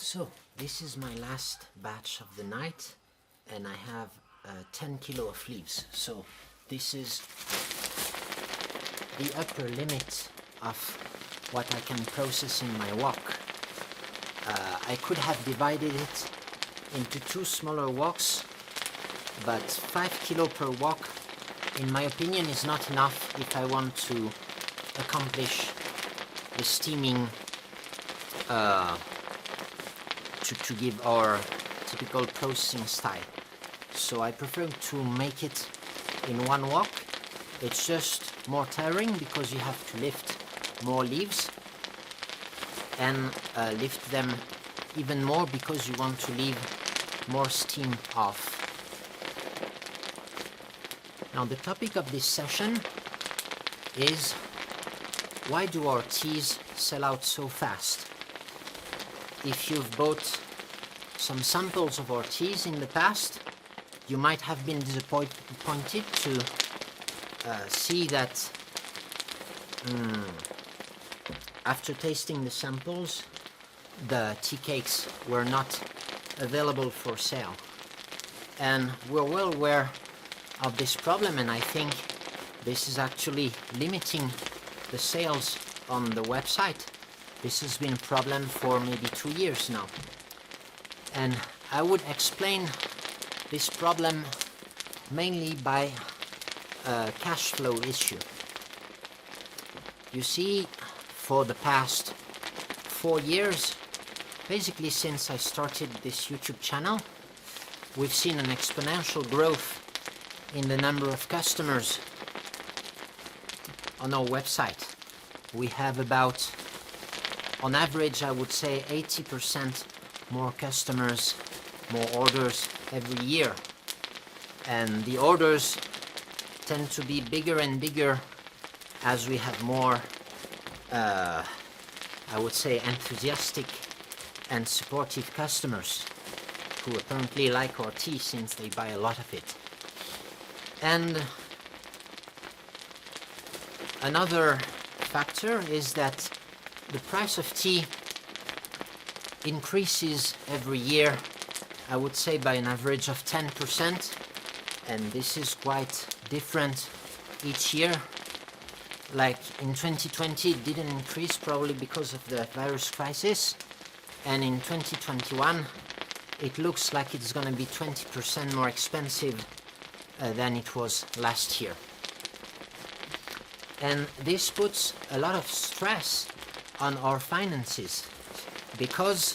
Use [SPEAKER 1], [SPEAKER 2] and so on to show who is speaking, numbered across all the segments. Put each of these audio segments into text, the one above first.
[SPEAKER 1] So this is my last batch of the night, and I have 10 kilo of leaves. So this is the upper limit of what I can process in my wok. I could have divided it into two smaller woks, but 5 kilo per wok, in my opinion, is not enough if I want to accomplish the steaming to give our typical processing style. So I prefer to make it in one wok. It's just more tiring because you have to lift more leaves and lift them even more because you want to leave more steam off. Now the topic of this session is, why do our teas sell out so fast? If you've bought some samples of our teas in the past, you might have been disappointed to see that after tasting the samples, the tea cakes were not available for sale. And we're well aware of this problem, and I think this is actually limiting the sales on the website. This has been a problem for maybe 2 years now. And I would explain this problem mainly by a cash flow issue. You see, for the past 4 years, basically since I started this YouTube channel, we've seen an exponential growth in the number of customers on our website. We have about, on average, I would say 80% more customers, more orders every year. And the orders tend to be bigger and bigger as we have more, I would say, enthusiastic and supportive customers who apparently like our tea since they buy a lot of it. And another factor is that the price of tea increases every year, I would say by an average of 10%, and this is quite different each year. Like in 2020 it didn't increase, probably because of the virus crisis, and in 2021 it looks like it's going to be 20% more expensive than it was last year. And this puts a lot of stress on our finances, because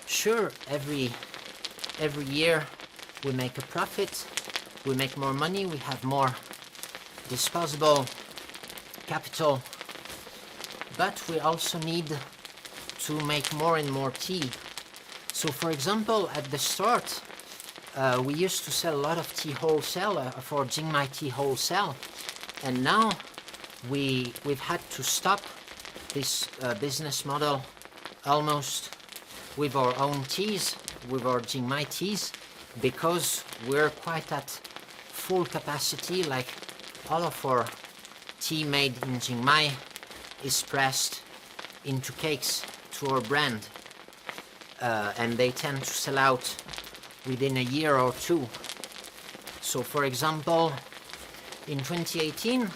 [SPEAKER 1] sure, every year we make a profit, we make more money, we have more disposable capital, but we also need to make more and more tea. So for example, at the start we used to sell a lot of tea wholesale, for Jingmai tea wholesale, and now we've had to stop this business model almost with our own teas, with our Jingmai teas, because we're quite at full capacity. Like all of our tea made in Jingmai is pressed into cakes to our brand, and they tend to sell out within a year or two. So for example, in 2018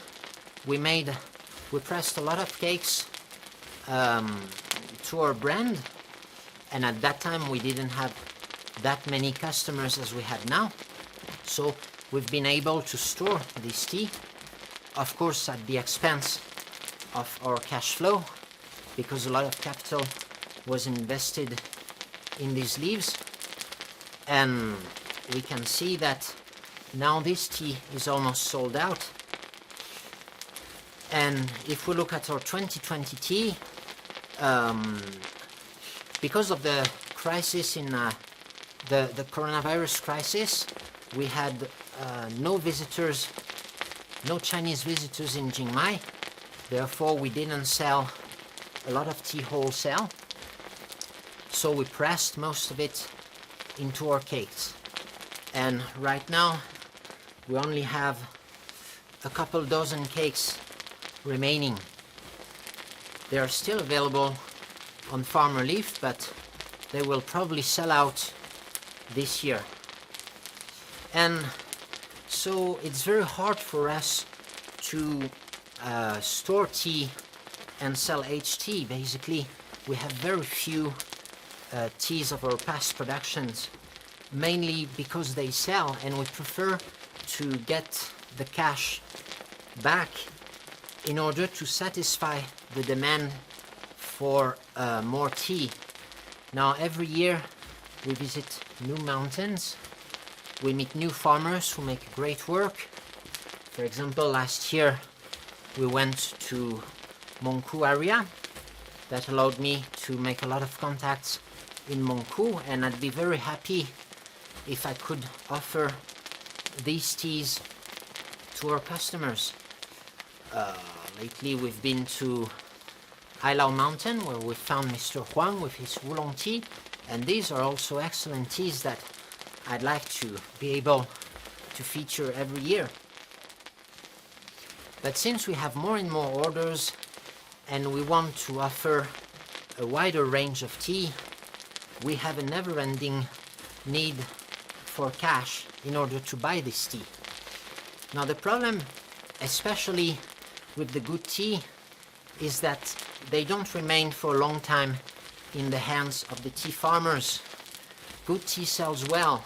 [SPEAKER 1] we pressed a lot of cakes to our brand, and at that time we didn't have that many customers as we have now. So we've been able to store this tea, of course at the expense of our cash flow, because a lot of capital was invested in these leaves. And we can see that now this tea is almost sold out. And if we look at our 2020 tea, because of the crisis in the coronavirus crisis, we had no visitors, no Chinese visitors in Jingmai. Therefore we didn't sell a lot of tea wholesale, so we pressed most of it into our cakes. And right now we only have a couple dozen cakes remaining. They are still available on Farmer Leaf, but they will probably sell out this year. And so it's very hard for us to store tea and sell HT. Basically, we have very few teas of our past productions, mainly because they sell, and we prefer to get the cash back in order to satisfy the demand for more tea. Now, every year we visit new mountains, we meet new farmers who make great work. For example, last year we went to Mongkou area. That allowed me to make a lot of contacts in Mongkou, and I'd be very happy if I could offer these teas to our customers. Lately we've been to Ailau Mountain, where we found Mr. Huang with his oolong tea, and these are also excellent teas that I'd like to be able to feature every year. But since we have more and more orders and we want to offer a wider range of tea, we have a never-ending need for cash in order to buy this tea. Now the problem, especially with the good tea, is that they don't remain for a long time in the hands of the tea farmers. Good tea sells well.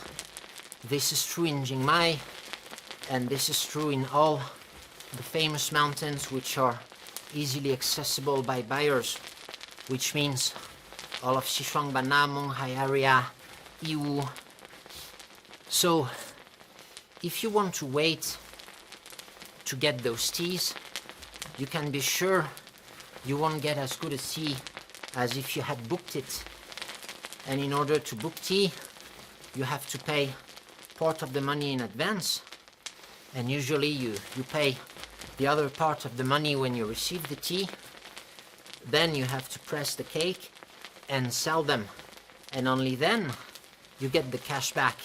[SPEAKER 1] This is true in Chiang Mai, and this is true in all the famous mountains which are easily accessible by buyers, which means all of Xishuangbanna, Monghai area, Yiwu. So if you want to wait to get those teas, you can be sure you won't get as good a tea as if you had booked it. And in order to book tea, you have to pay part of the money in advance, and usually you pay the other part of the money when you receive the tea. Then you have to press the cake and sell them, and only then you get the cash back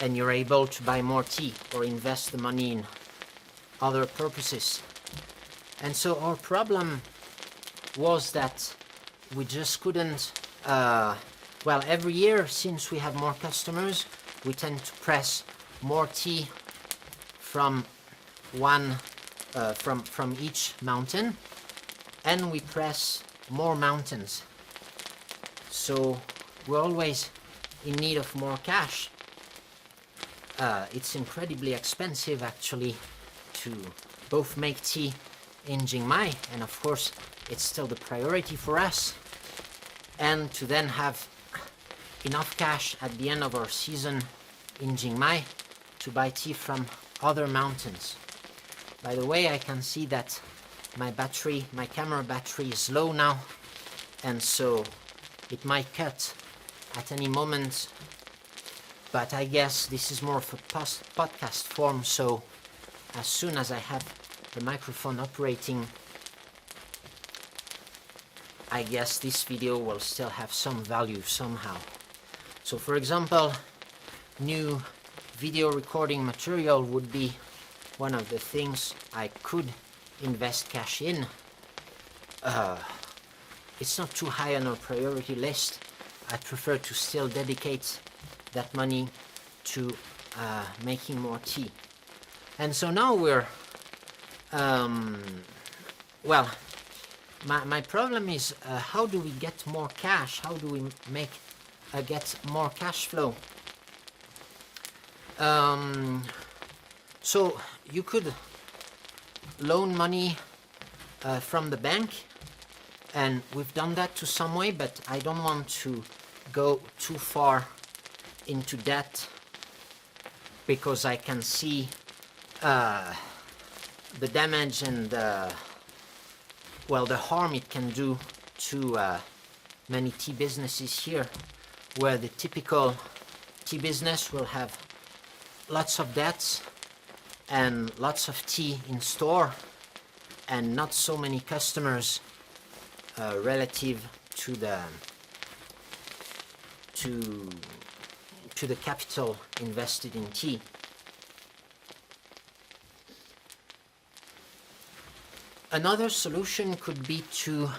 [SPEAKER 1] and you're able to buy more tea or invest the money in other purposes. And so our problem was that we just couldn't, well, every year since we have more customers, we tend to press more tea from from each mountain, and we press more mountains. So we're always in need of more cash. It's incredibly expensive actually to both make tea in Chiang Mai, and of course it's still the priority for us, and to then have enough cash at the end of our season in Chiang Mai to buy tea from other mountains. By the way, I can see that my camera battery is low now, and so it might cut at any moment, but I guess this is more of a podcast form, so as soon as I have the microphone operating, I guess this video will still have some value somehow. So for example, new video recording material would be one of the things I could invest cash in. It's not too high on our priority list. I prefer to still dedicate that money to making more tea. And so now we're well, my problem is how do we get more cash? How do we get more cash flow? So you could loan money from the bank, and we've done that to some way, but I don't want to go too far into debt because I can see the damage and well, the harm it can do to many tea businesses here, where the typical tea business will have lots of debts and lots of tea in store and not so many customers relative to the capital invested in tea. Another solution could be to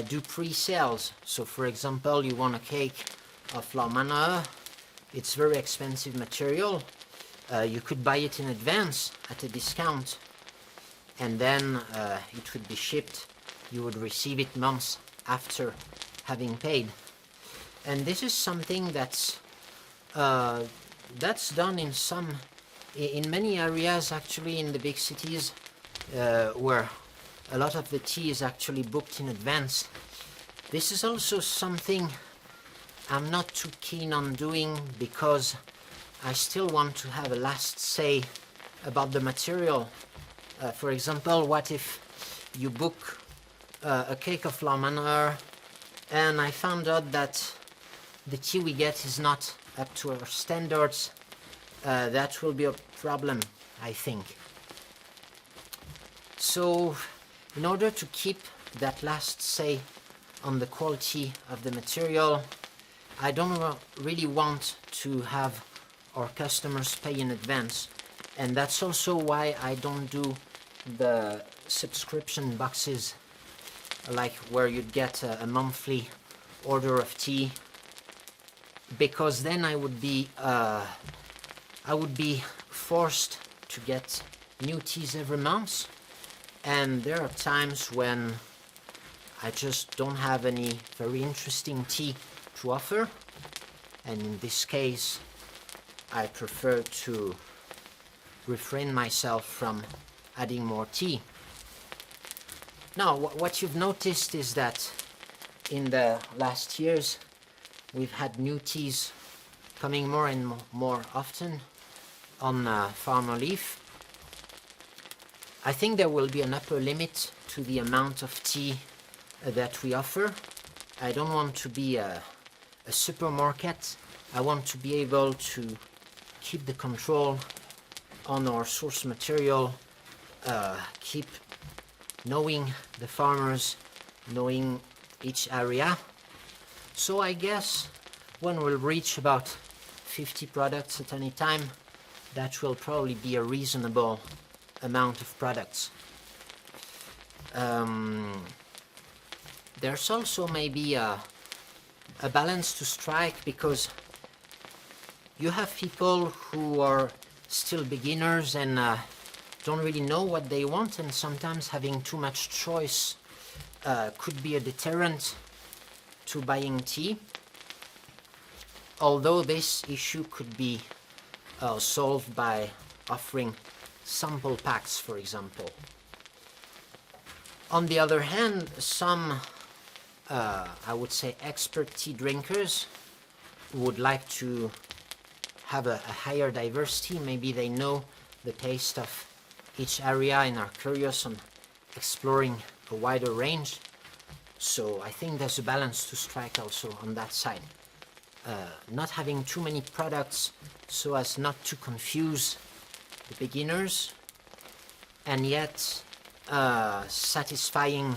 [SPEAKER 1] do pre-sales. So for example, you want a cake of La Manor, it's very expensive material. You could buy it in advance at a discount, and then it would be shipped. You would receive it months after having paid. And this is something that's done in many areas, actually, in the big cities, where a lot of the tea is actually booked in advance. This is also something I'm not too keen on doing, because I still want to have a last say about the material. For example, what if you book a cake of La Manor and I found out that the tea we get is not up to our standards? That will be a problem, I think. So in order to keep that last say on the quality of the material, I don't really want to have our customers pay in advance. And that's also why I don't do the subscription boxes, like where you'd get a monthly order of tea, because then I would be forced to get new teas every month, and there are times when I just don't have any very interesting tea to offer, and in this case I prefer to refrain myself from adding more tea. Now, what you've noticed is that in the last years we've had new teas coming more and more often on Farmer Leaf. I think there will be an upper limit to the amount of tea that we offer. I don't want to be a supermarket. I want to be able to keep the control on our source material, keep knowing the farmers, knowing each area. So I guess when we'll reach about 50 products at any time, that will probably be a reasonable amount of products. There's also maybe a balance to strike, because you have people who are still beginners and don't really know what they want, and sometimes having too much choice could be a deterrent to buying tea. Although this issue could be solved by offering sample packs, for example. On the other hand, some I would say expert tea drinkers would like to have a higher diversity. Maybe they know the taste of each area and are curious on exploring a wider range. So I think there's a balance to strike also on that side. Not having too many products so as not to confuse the beginners, and yet satisfying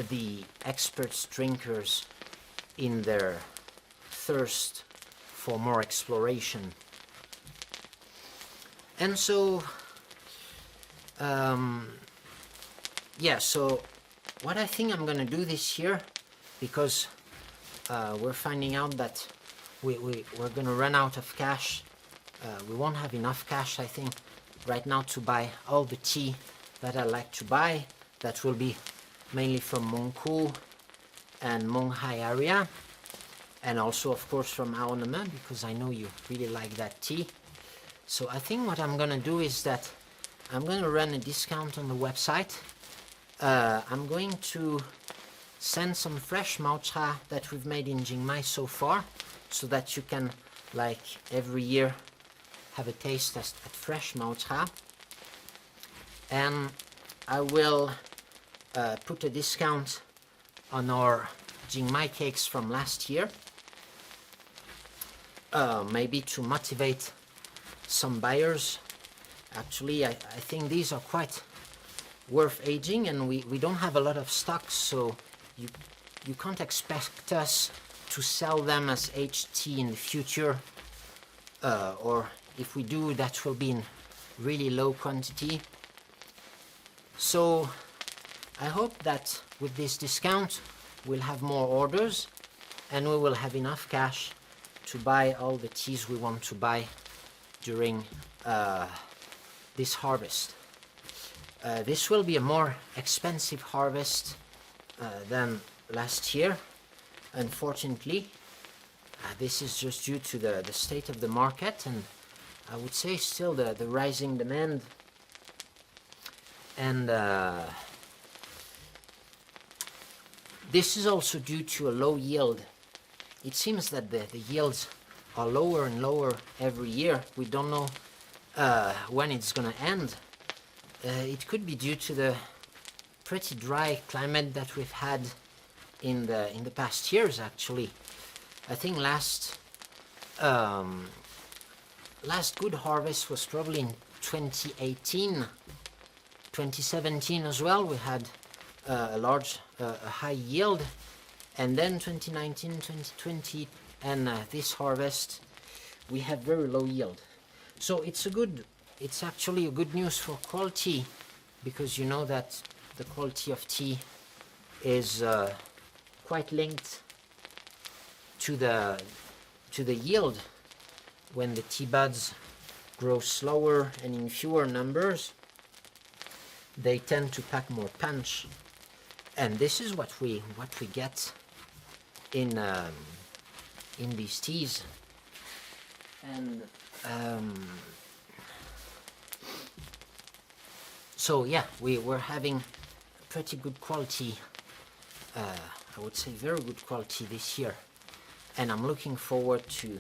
[SPEAKER 1] the experts drinkers in their thirst for more exploration. And so so what I think I'm gonna do this year, because we're finding out that we're gonna run out of cash. We won't have enough cash, I think, right now to buy all the tea that I like to buy. That will be mainly from Mongkou and Monghai area, and also of course from Aonama, because I know you really like that tea. So I think what I'm gonna do is that I'm gonna run a discount on the website. I'm going to send some fresh mao-cha that we've made in Jingmai so far, so that you can, like every year, have a taste at fresh mao-cha. And I will put a discount on our Jingmai cakes from last year, maybe to motivate some buyers. Actually, I think these are quite worth aging, and we don't have a lot of stock, so you can't expect us to sell them as aged tea in the future, or if we do, that will be in really low quantity. So I hope that with this discount we'll have more orders and we will have enough cash to buy all the teas we want to buy during this harvest. This will be a more expensive harvest than last year, unfortunately. This is just due to the state of the market, and I would say still the rising demand, and this is also due to a low yield. It seems that the yields are lower and lower every year. We don't know when it's gonna end. It could be due to the pretty dry climate that we've had in the past years. Actually, I think last good harvest was probably in 2018, 2017 as well. We had a high yield, and then 2019, 2020, and this harvest we have very low yield. So it's actually a good news for quality, because you know that the quality of tea is quite linked to the yield. When the tea buds grow slower and in fewer numbers, they tend to pack more punch, and this is what we get in these teas. And so yeah, we're having pretty good quality, I would say very good quality this year, and I'm looking forward to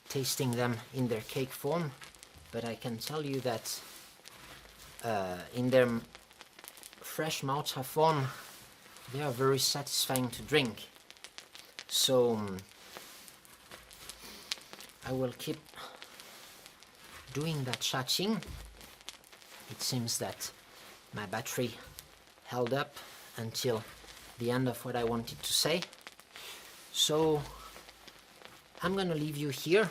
[SPEAKER 1] tasting them in their cake form. But I can tell you that in their fresh matcha form, they are very satisfying to drink. So I will keep doing that chatting. It seems that my battery held up until the end of what I wanted to say. So I'm gonna leave you here,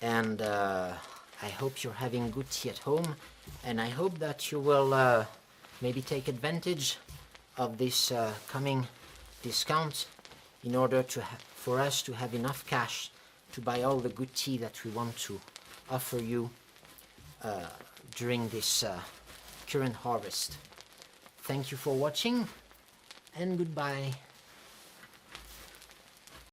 [SPEAKER 1] and I hope you're having good tea at home, and I hope that you will maybe take advantage of this coming discount in order for us to have enough cash to buy all the good tea that we want to offer you during this current harvest. Thank you for watching, and goodbye.